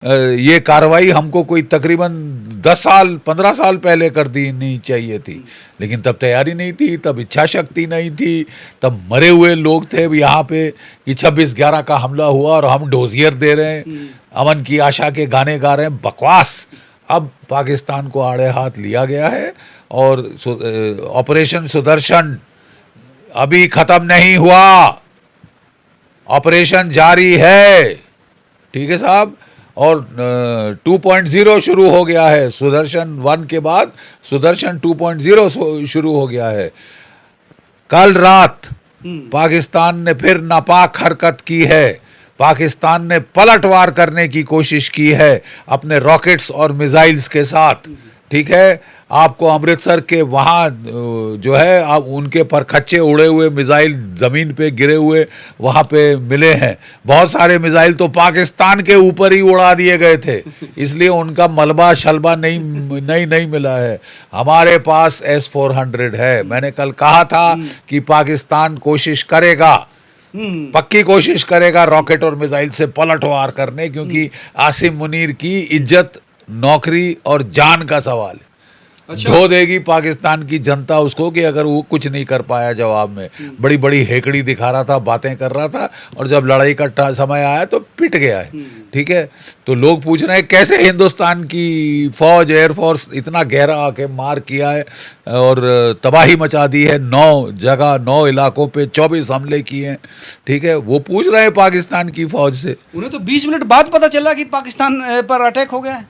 ये कार्रवाई हमको कोई तकरीबन 10 साल 15 साल पहले कर दी नहीं चाहिए थी, लेकिन तब तैयारी नहीं थी, तब इच्छा शक्ति नहीं थी, तब मरे हुए लोग थे यहाँ पे कि 26/11 का हमला हुआ और हम डोजियर दे रहे हैं, अमन की आशा के गाने गा रहे हैं, बकवास। अब पाकिस्तान को आड़े हाथ लिया गया है और ऑपरेशन सुदर्शन अभी खत्म नहीं हुआ, ऑपरेशन जारी है, ठीक है साहब। और 2.0 शुरू हो गया है, सुदर्शन 1 के बाद सुदर्शन 2.0 शुरू हो गया है। कल रात पाकिस्तान ने फिर नापाक हरकत की है, पाकिस्तान ने पलटवार करने की कोशिश की है अपने रॉकेट्स और मिसाइल्स के साथ, ठीक है। आपको अमृतसर के वहाँ जो है आप उनके परखच्चे उड़े हुए मिसाइल ज़मीन पे गिरे हुए वहाँ पे मिले हैं। बहुत सारे मिसाइल तो पाकिस्तान के ऊपर ही उड़ा दिए गए थे, इसलिए उनका मलबा शलबा नहीं मिला है। हमारे पास S-400 है। मैंने कल कहा था कि पाकिस्तान कोशिश करेगा, पक्की कोशिश करेगा रॉकेट और मिसाइल से पलटवार करने, क्योंकि आसिम मुनीर की इज्जत, नौकरी और जान का सवाल है। अच्छा। धो देगी पाकिस्तान की जनता उसको कि अगर वो कुछ नहीं कर पाया जवाब में। बड़ी बड़ी हेकड़ी दिखा रहा था, बातें कर रहा था, और जब लड़ाई का समय आया तो पिट गया है, ठीक है। तो लोग पूछ रहे हैं कैसे हिंदुस्तान की फौज, एयरफोर्स इतना गहरा आके मार किया है और तबाही मचा दी है। 9 जगह 9 इलाकों पे 24 हमले किए हैं, ठीक है। वो पूछ रहे हैं पाकिस्तान की फौज से। उन्हें तो 20 मिनट बाद पता चला कि पाकिस्तान पर अटैक हो गया है।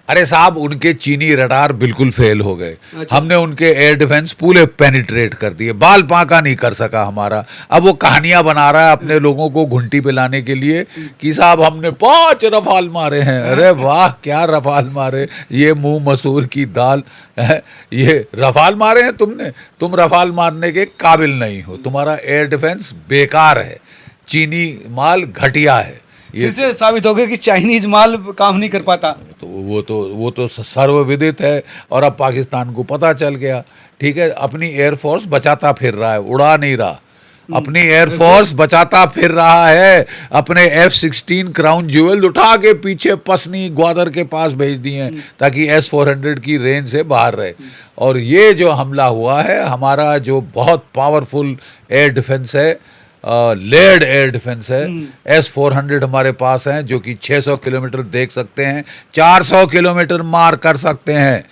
अरे साहब, उनके चीनी रडार बिल्कुल फेल हो गए। अच्छा। हमने उनके एयर डिफेंस पूरे पेनिट्रेट कर दिए, बाल पाका नहीं कर सका हमारा। अब वो कहानियां बना रहा है अपने लोगों को घुंटी पे लाने के लिए कि साहब हमने 5 रफाल मारे हैं। अरे वाह, क्या रफाल मारे, ये मुंह मसूर की दाल है। ये रफाल मारे हैं तुमने, तुम रफाल मारने के काबिल नहीं हो, तुम्हारा एयर डिफेंस बेकार है, चीनी माल घटिया है। फिर से साबित हो गया कि चाइनीज माल काम नहीं कर पाता। तो वो तो सर्वविदित है और अब पाकिस्तान को पता चल गया, ठीक है। अपनी एयरफोर्स बचाता फिर रहा है, उड़ा नहीं रहा। अपनी एयरफोर्स बचाता फिर रहा है। अपने F-16 क्राउन ज्वेल उठा के पीछे पसनी ग्वादर के पास भेज दिए हैं ताकि S-400 की रेंज से बाहर रहे। और ये जो हमला हुआ है, हमारा जो बहुत पावरफुल एयर डिफेंस है, लेयर्ड एयर डिफेंस है, S-400 हमारे पास हैं जो कि 600 किलोमीटर देख सकते हैं, 400 किलोमीटर मार कर सकते हैं।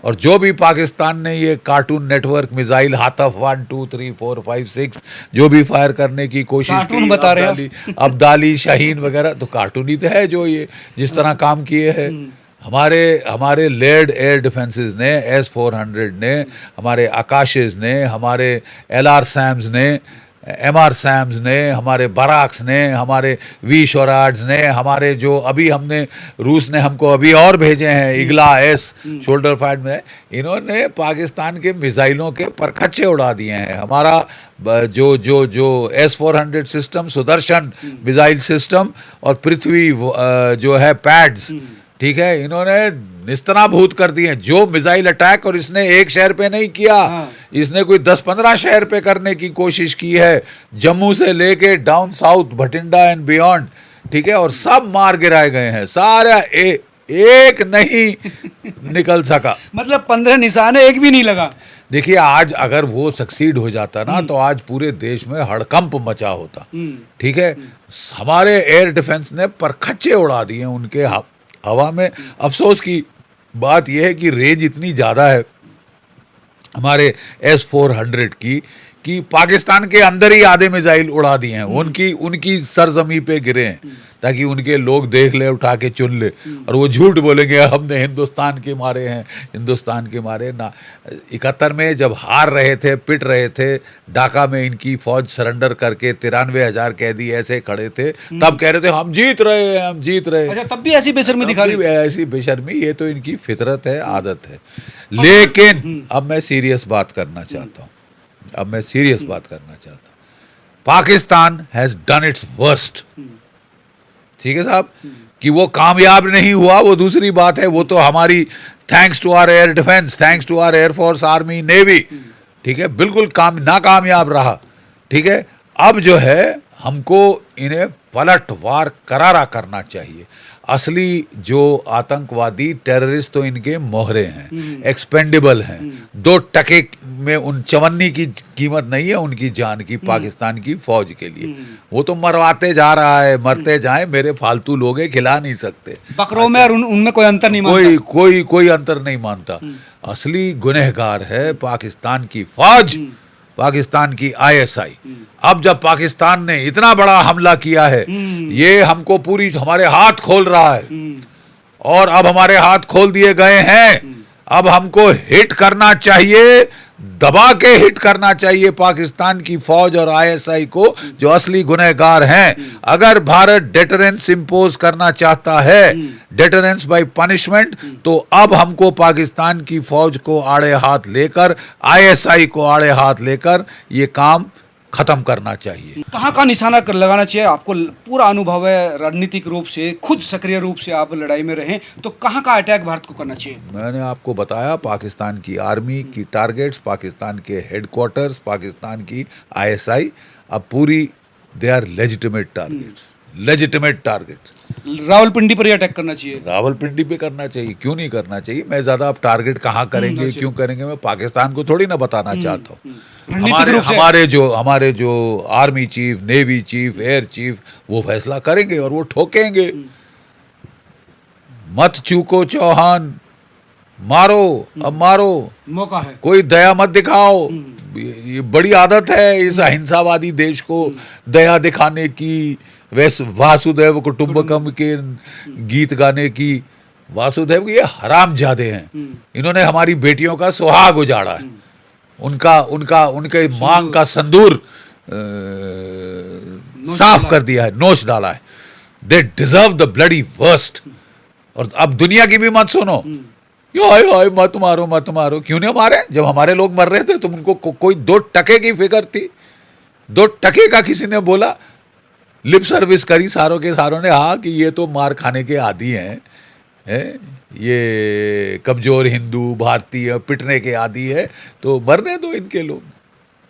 और जो भी पाकिस्तान ने ये कार्टून नेटवर्क मिसाइल हाथफ 1 2 3 4 5 6 जो भी फायर करने की कोशिश की, बता रहे अब्दाली शाहीन वगैरह, तो कार्टून ही तो है जो ये जिस तरह काम किए हैं। हमारे लेयर्ड एयर डिफेंसेस ने, S-400 ने, हमारे आकाशेज ने, हमारे LR सैम्स ने, MR सैम्स ने, हमारे बराक्स ने, हमारे V शोराड्स ने, हमारे जो अभी हमने रूस ने हमको अभी और भेजे हैं इगला S शोल्डर फाइट में, इन्होंने पाकिस्तान के मिसाइलों के परखच्चे उड़ा दिए हैं। हमारा जो S-400 system, Sudarshan missile system और पृथ्वी जो है पैड्स, ठीक है, इन्होंने निस्तनाभूत कर दिए। जो मिसाइल अटैक और इसने एक शहर पे नहीं किया, इसने कोई 10-15 शहर पे करने की कोशिश की है, जम्मू से लेके down south Bathinda and beyond, ठीक है। और सब मार गिराए गए हैं, सारा एक नहीं निकल सका। मतलब 15 निशाने एक भी नहीं लगा। देखिए, आज अगर वो सक्सीड हो जाता ना तो आज पूरे देश में हड़कंप मचा होता, ठीक है। हमारे एयर डिफेंस ने परखच्चे उड़ा दिए उनके हवा में। अफसोस की बात यह है कि रेंज इतनी ज़्यादा है हमारे S-400 की कि पाकिस्तान के अंदर ही आधे मिसाइल उड़ा दिए हैं, उनकी सरजमी पे गिरे हैं ताकि उनके लोग देख ले, उठा के चुन ले, और वो झूठ बोलेंगे हमने हिंदुस्तान के मारे हैं, हिंदुस्तान के मारे ना। 71 में जब हार रहे थे, पिट रहे थे, ढाका में इनकी फौज सरेंडर करके 93,000 कैदी ऐसे खड़े थे, तब कह रहे थे हम जीत रहे हैं, हम जीत रहे हैं। अच्छा, तब भी ऐसी बेशर्मी दिखा रही है। ऐसी बेशर्मी, ये तो इनकी फितरत है, आदत है। लेकिन अब मैं सीरियस बात करना चाहता हूँ, Pakistan has done its worst, ठीक है साहब। कि वो कामयाब नहीं हुआ वो दूसरी बात है, वो तो हमारी thanks to our air defence, thanks to our air force, army, navy, ठीक है, बिल्कुल नाकामयाब रहा, ठीक है। अब जो है हमको इन्हें पलटवार करारा करना चाहिए। असली जो आतंकवादी टेररिस्ट तो इनके मोहरे हैं, एक्सपेंडेबल हैं। 2% में उन चवन्नी की कीमत नहीं है उनकी जान की पाकिस्तान की फौज के लिए। वो तो मरवाते जा रहा है, मरते जाए, मेरे फालतू लोग हैं, खिला नहीं सकते। बकरों में और उनमें कोई अंतर नहीं मानता। कोई अंतर नहीं मानता। असली गुनहगार है पाकिस्तान की फौज, पाकिस्तान की ISI। अब जब पाकिस्तान ने इतना बड़ा हमला किया है, ये हमको पूरी हमारे हाथ खोल रहा है, और अब हमारे हाथ खोल दिए गए हैं। अब हमको हिट करना चाहिए, दबा के हिट करना चाहिए पाकिस्तान की फौज और ISI को, जो असली गुनहगार हैं। अगर भारत डेटरेंस इंपोज करना चाहता है, डेटरेंस बाय पनिशमेंट, तो अब हमको पाकिस्तान की फौज को आड़े हाथ लेकर, ISI को आड़े हाथ लेकर ये काम खत्म करना चाहिए। कहाँ का निशाना कर लगाना चाहिए? आपको पूरा अनुभव है राजनीतिक रूप से, खुद सक्रिय रूप से आप लड़ाई में रहे, तो कहाँ का अटैक भारत को करना चाहिए? मैंने आपको बताया, पाकिस्तान की आर्मी की टारगेट्स, पाकिस्तान के हेडक्वार्टर्स, पाकिस्तान की ISI, अब पूरी they are legitimate targets. Rawalpindi पर ही अटैक करना चाहिए। रावलपिंडी पे करना चाहिए, क्यों नहीं करना चाहिए? मैं ज्यादा अब टारगेट कहाँ करेंगे, क्यों करेंगे, मैं पाकिस्तान को थोड़ी ना बताना चाहता हूँ। हमारे जो army chief, navy chief, air chief, वो फैसला करेंगे और वो ठोकेंगे। मत चूको चौहान, मारो, अब मारो, मौका है, कोई दया मत दिखाओ। ये बड़ी आदत है इस अहिंसावादी देश को दया दिखाने की, वैसे वासुदेव कुटुंबकम के गीत गाने की। वासुदेव ये हरामजादे हैं, इन्होंने हमारी बेटियों का सुहाग उजाड़ा है, उनके मांग का संदूर साफ कर दिया है, नोच डाला है। They deserve the bloody worst. और अब दुनिया की भी मत सुनो, हाय मत मारो। क्यों नहीं मारे? जब हमारे लोग मर रहे थे, तुम उनको कोई 2% की फिक्र थी? 2% का किसी ने बोला? लिप सर्विस करी सारों के सारों ने, हाँ, कि ये तो मार खाने के आदी हैं, ये कमजोर हिंदू भारतीय पिटने के आदी है, तो मरने दो इनके लोग।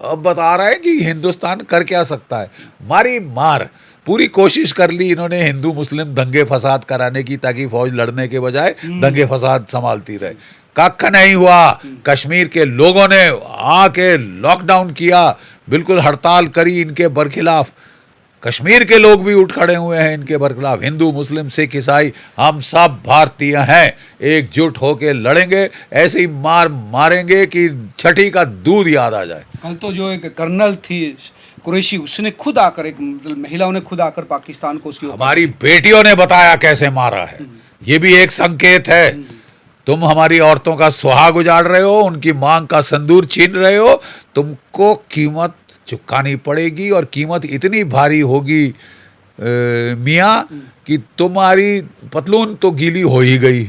अब बता रहा है कि हिंदुस्तान कर क्या सकता है। मारी मार, पूरी कोशिश कर ली इन्होंने हिंदू मुस्लिम दंगे फसाद कराने की, ताकि फौज लड़ने के बजाय दंगे फसाद संभालती रहे। कख नहीं हुआ। कश्मीर के लोगों ने आके लॉकडाउन किया, बिल्कुल हड़ताल करी इनके बरखिलाफ। कश्मीर के लोग भी उठ खड़े हुए हैं इनके बरखिलाफ। हिंदू मुस्लिम सिख ईसाई हम सब भारतीय हैं, एकजुट होके लड़ेंगे, ऐसी मार मारेंगे कि छठी का दूध याद आ जाए। कल तो जो एक कर्नल थी कुरैशी, उसने खुद आकर, एक मतलब महिलाओं ने खुद आकर पाकिस्तान को, उसकी हमारी बेटियों ने बताया कैसे मारा है। ये भी एक संकेत है। तुम हमारी औरतों का सुहाग उजाड़ रहे हो, उनकी मांग का संदूर छीन रहे हो, तुमको कीमत चुकानी पड़ेगी, और कीमत इतनी भारी होगी मियाँ, कि तुम्हारी पतलून तो गीली हो ही गई,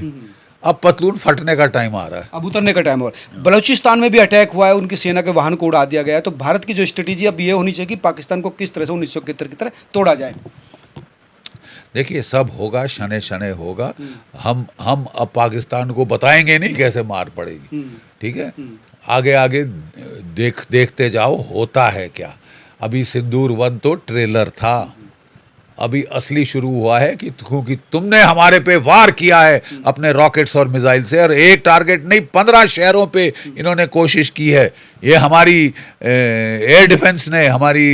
अब पतलून फटने का टाइम आ रहा है, अब उतरने का टाइम हो रहा है। बलूचिस्तान में भी अटैक हुआ है, उनकी सेना के वाहन को उड़ा दिया गया है। तो भारत की जो स्ट्रेटेजी अब ये होनी चाहिए कि पाकिस्तान को किस तरह से 1971 की तरह तोड़ा जाए। देखिए, सब होगा, शने शने होगा। हम अब पाकिस्तान को बताएंगे नहीं कैसे मार पड़ेगी, ठीक है? आगे आगे देखते जाओ होता है क्या। अभी सिंदूर 1 तो ट्रेलर था, अभी असली शुरू हुआ है कि क्योंकि तुमने हमारे पे वार किया है अपने रॉकेट्स और मिसाइल से, और एक टारगेट नहीं 15 शहरों पे इन्होंने कोशिश की है। ये हमारी एयर डिफेंस ने, हमारी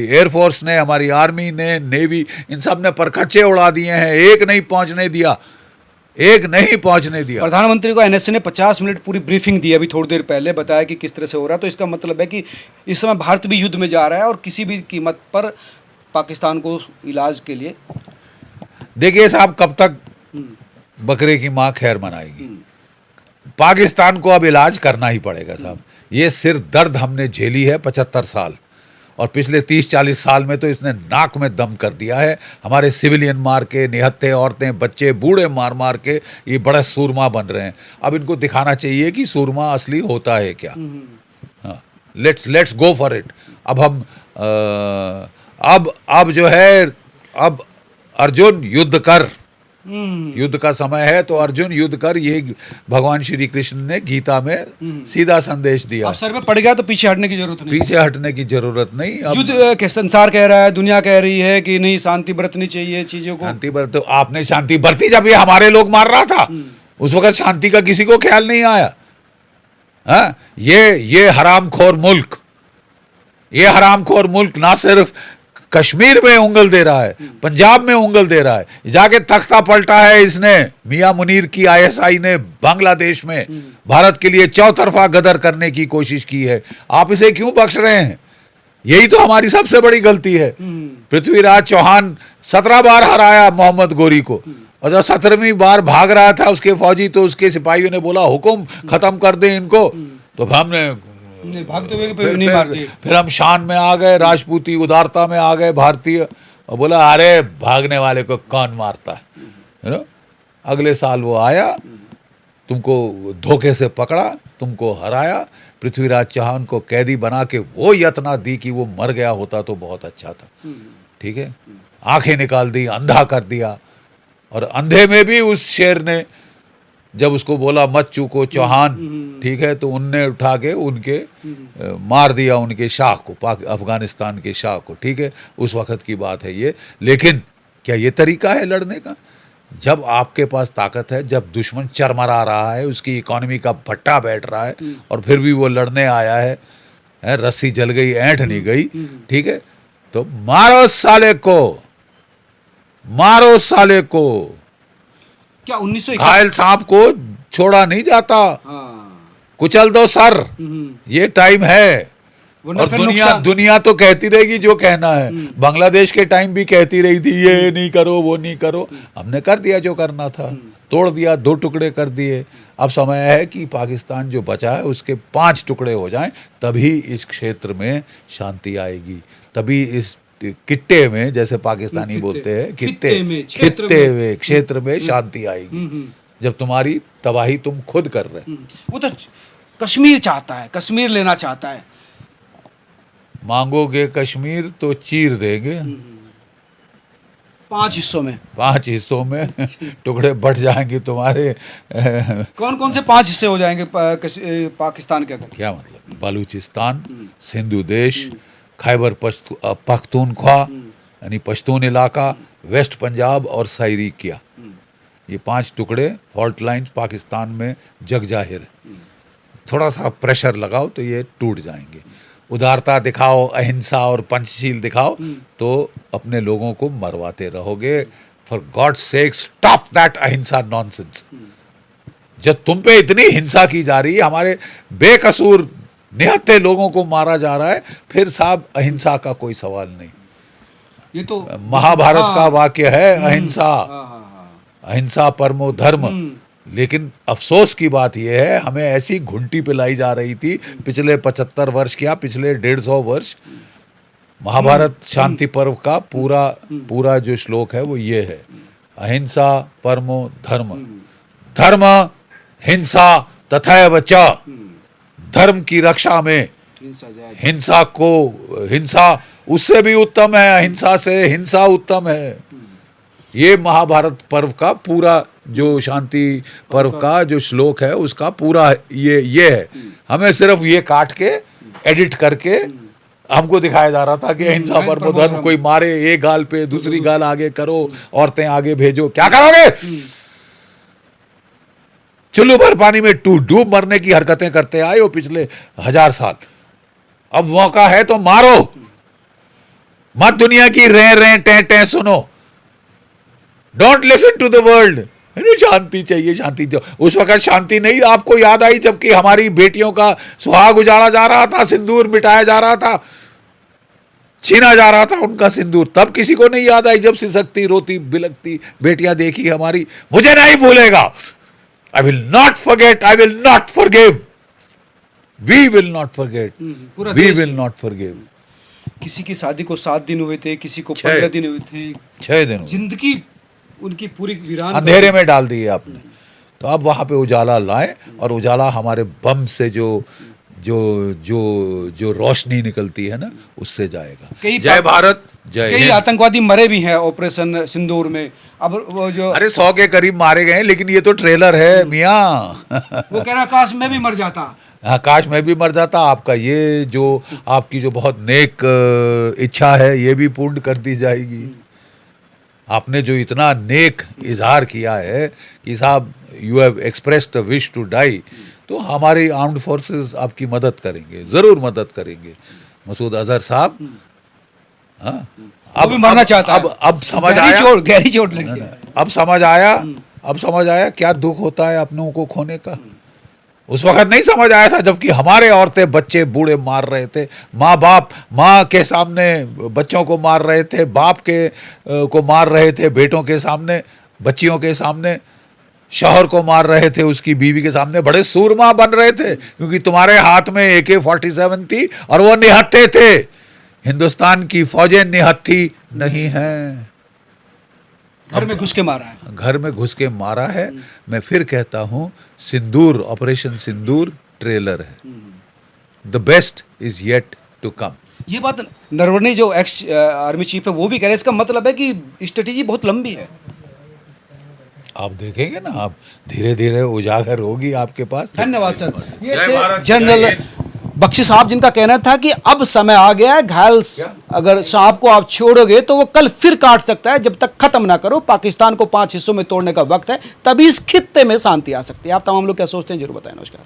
एयरफोर्स ने, हमारी आर्मी ने, नेवी, इन सब ने परखच्चे उड़ा दिए हैं, एक नहीं पहुंचने दिया। प्रधानमंत्री को NSA ने 50 मिनट पूरी ब्रीफिंग दी, अभी थोड़ी देर पहले बताया कि किस तरह से हो रहा है। तो इसका मतलब है कि इस समय भारत भी युद्ध में जा रहा है, और किसी भी कीमत पर पाकिस्तान को इलाज के लिए। देखिए साहब, कब तक बकरे की माँ खैर मनाएगी? पाकिस्तान को अब इलाज करना ही पड़ेगा साहब। ये सिर दर्द हमने झेली है 75 साल, और पिछले 30-40 साल में तो इसने नाक में दम कर दिया है। हमारे सिविलियन मार के, निहत्थे औरतें, बच्चे, बूढ़े मार के ये बड़ा सूरमा बन रहे हैं। अब इनको दिखाना चाहिए कि सूरमा असली होता है क्या। Let's go for it. अब हम अब जो है, अब अर्जुन युद्ध कर, युद्ध का समय है तो अर्जुन युद्ध कर, ये भगवान श्री कृष्ण ने गीता में सीधा संदेश दिया। अब सर पे पड़ गया तो पीछे हटने की जरूरत नहीं। पीछे हटने की जरूरत नहीं। अब युद्ध के संसार कह रहा है, दुनिया कह रही है कि नहीं, शांति बरतनी चाहिए चीजों को। शांति बरत, तो आपने शांति बरती जब ये हमारे लोग मार रहा था, उस वक्त शांति का किसी को ख्याल नहीं आया। हाँ, ये हरामखोर मुल्क, ये हरामखोर मुल्क ना सिर्फ कश्मीर में उंगल दे रहा है, पंजाब में उंगल दे रहा है, जाके तख्ता पलटा है इसने, मियां मुनीर की आईएसआई ने बांग्लादेश में भारत के लिए चौतरफा गदर करने की कोशिश की है। आप इसे क्यों बख्श रहे हैं? यही तो हमारी सबसे बड़ी गलती है। पृथ्वीराज चौहान 17 बार हराया मोहम्मद गोरी को, और जब 17वीं बार भाग रहा था उसके फौजी, तो उसके सिपाहियों ने बोला हुकुम खत्म कर दे इनको, तो हमने भागते हुए पे नहीं मारते। फिर हम शान में आ गए, राजपूती उदारता में आ गए भारतीय, और बोला अरे भागने वाले को कौन मारता है। अगले साल वो आया, तुमको धोखे से पकड़ा, तुमको हराया, पृथ्वीराज चौहान को कैदी बना के वो यातना दी कि वो मर गया होता तो बहुत अच्छा था। ठीक है, आंखें निकाल दी, अंधा कर दिया, और अंधे में भी उस शेर ने जब उसको बोला मत चूको चौहान, ठीक है, तो उनने उठा के उनके मार दिया उनके शाह को, अफगानिस्तान के शाह को। ठीक है, उस वक्त की बात है ये। लेकिन क्या ये तरीका है लड़ने का? जब आपके पास ताकत है, जब दुश्मन चरमरा रहा है, उसकी इकोनॉमी का भट्टा बैठ रहा है, और फिर भी वो लड़ने आया है, रस्सी जल गई ऐंठ नहीं गई, ठीक है, तो मारो साले को, मारो साले को। क्या 1971 घायल सांप को छोड़ा नहीं जाता, हाँ। कुचल दो सर, ये टाइम है। वरना और फिर दुनिया नुकसान- दुनिया तो कहती रहेगी जो कहना है। बांग्लादेश के टाइम भी कहती रही थी ये नहीं करो वो नहीं करो, हमने कर दिया जो करना था, तोड़ दिया, 2 टुकड़े कर दिए। अब समय है कि पाकिस्तान जो बचा है उसके 5 टुकड़े हो जाएं, तभी इस क्षेत्र में शांति आएगी, तभी इस कित्ते में, जैसे पाकिस्तानी खित्ते- बोलते हैं, खित्ते में, क्षेत्र में शांति आएगी, जब तुम्हारी तबाही तुम खुद कर रहे। वो तो कश्मीर चाहता है, कश्मीर लेना चाहता है। मांगोगे कश्मीर तो चीर देंगे, 5 हिस्सों में। 5 हिस्सों में टुकड़े बढ़ जाएंगे तुम्हारे। कौन कौन से 5 हिस्से हो जाएंगे पाकिस्तान के? क्या मतलब? बलूचिस्तान, सिंधु देश, खैबर पख्तूनख्वा यानी पश्तून इलाका, वेस्ट पंजाब और सैरीकिया, ये 5 टुकड़े फॉल्ट लाइन्स पाकिस्तान में जग जाहिर है। थोड़ा सा प्रेशर लगाओ तो ये टूट जाएंगे। उदारता दिखाओ, अहिंसा और पंचशील दिखाओ तो अपने लोगों को मरवाते रहोगे। For God sake stop that अहिंसा नॉनसेंस। जब तुम पे इतनी हिंसा की जा रही है, हमारे बेकसूर निहत्थे लोगों को मारा जा रहा है, फिर साहब अहिंसा का कोई सवाल नहीं। ये तो महाभारत का वाक्य है अहिंसा, हाँ। अहिंसा परमो धर्म। लेकिन अफसोस की बात यह है, हमें ऐसी घुंटी पिलाई जा रही थी पिछले 75 वर्ष, क्या पिछले 150 वर्ष। महाभारत शांति पर्व का पूरा जो श्लोक है वो ये है, अहिंसा परमो धर्म, धर्म हिंसा तथैव च। धर्म की रक्षा में हिंसा उससे भी उत्तम है, अहिंसा से हिंसा उत्तम है। ये महाभारत पर्व का पूरा जो शांति पर्व का जो श्लोक है उसका पूरा ये है। हमें सिर्फ ये काट के एडिट करके हमको दिखाया जा रहा था कि अहिंसा परमो धर्म, कोई मारे एक गाल पे दूसरी गाल आगे करो, औरतें आगे भेजो, क्या करोगे? चुल्लू भर पानी में डूब मरने की हरकतें करते आए हो पिछले 1000 साल। अब मौका है तो मारो, मत दुनिया की रे टे सुनो। Don't listen to the world. शांति चाहिए, शांति जो उस वक्त शांति नहीं आपको याद आई जबकि हमारी बेटियों का सुहाग उजाड़ा जा रहा था, सिंदूर मिटाया जा रहा था, छीना जा रहा था उनका सिंदूर। तब किसी को नहीं याद आई जब सिसकती रोती बिलकती बेटियां देखी हमारी। मुझे नहीं भूलेगा। I will not forget, I will not forgive. We will not forget. पूरा We देश- will not forgive. किसी की शादी को 7 दिन हुए थे, किसी को 6 15 दिन हुए थे। 6 दिन हुए। जिंदगी उनकी पूरी वीरान अंधेरे में डाल दिए आपने। तो अब वहां पे उजाला लाए, और उजाला हमारे बम से जो जो जो जो रोशनी निकलती है ना, उससे जाएगा। कई जय भारत, जय कई हिंद। आतंकवादी मरे भी हैं ऑपरेशन सिंदूर में। अब वो जो अरे 100 के करीब मारे गए हैं, लेकिन ये तो ट्रेलर है मियाँ। वो कह रहा काश मैं भी मर जाता। हाँ, काश मैं भी मर जाता। आपका ये जो आपकी जो बहुत नेक इच्छा है, ये भी पूर्ण कर दी जाएगी। आपने जो इतना नेक इजहार किया है कि साहब you have expressed a wish to die, तो हमारी आर्म्ड फोर्सेस आपकी मदद करेंगे, ज़रूर मदद करेंगे। मसूद अजहर साहब, हाँ, वो भी मरना चाहता है। अब समझ आया, गहरी चोट लगी है। अब समझ आया क्या दुख होता है अपनों को खोने का। उस वक्त नहीं समझ आया था जबकि हमारे औरतें बच्चे बूढ़े मार रहे थे, माँ बाप माँ के सामने बच्चों को मार रहे थे, बाप के को मार रहे थे बेटों के सामने, बच्चियों के सामने, शौहर को मार रहे थे उसकी बीवी के सामने। बड़े सूरमा बन रहे थे क्योंकि तुम्हारे हाथ में AK-47 थी और वो निहत्थे थे। हिंदुस्तान की फौजें निहत्थी नहीं हैं। घर में घुस के मारा है। घर में घुस के मारा है। मैं फिर कहता हूं, सिंदूर, ऑपरेशन सिंदूर ट्रेलर है। The best is yet to come. ये बात नरवणे जो एक्स आर्मी चीफ है वो भी कह रहे हैं। इसका मतलब है कि स्ट्रेटेजी बहुत लंबी है। आप देखेंगे ना, आप धीरे धीरे उजागर होगी आपके पास। धन्यवाद सर। ये जय थे भारत, जनरल जय हिंद। बख्शी साहब, जिनका कहना था कि अब समय आ गया है, घायल अगर सांप को आप छोड़ोगे तो वो कल फिर काट सकता है। जब तक खत्म ना करो, पाकिस्तान को 5 हिस्सों में तोड़ने का वक्त है, तभी इस खित्ते में शांति आ सकती है। आप तमाम लोग क्या सोचते हैं, जरूर बताएं। नमस्कार।